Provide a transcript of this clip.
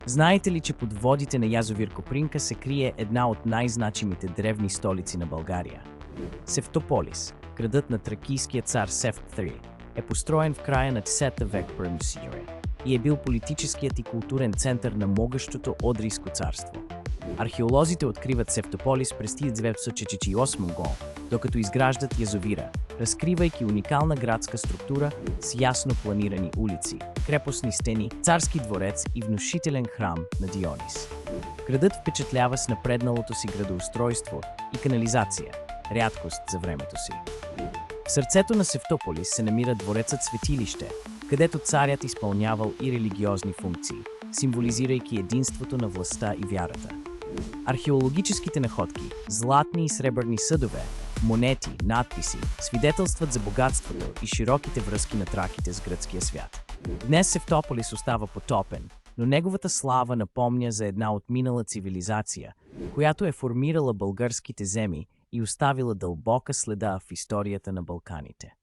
Знаете ли, че под водите на язовир Копринка се крие една от най-значимите древни столици на България? Севтополис, градът на тракийския цар Севт III, е построен в края на 10 век по.М. и е бил политическият и културен център на могъщото Одрийско царство. Археолозите откриват Севтополис през 1948 г., докато изграждат язовира, разкривайки уникална градска структура с ясно планирани улици, крепостни стени, царски дворец и внушителен храм на Дионис. Градът впечатлява с напредналото си градоустройство и канализация, рядкост за времето си. В сърцето на Севтополис се намира дворецът Светилище, където царят изпълнявал и религиозни функции, символизирайки единството на властта и вярата. Археологическите находки, златни и сребърни съдове, монети, надписи свидетелстват за богатството и широките връзки на траките с гръцкия свят. Днес Севтополис остава потопен, но неговата слава напомня за една отминала цивилизация, която е формирала българските земи и оставила дълбока следа в историята на Балканите.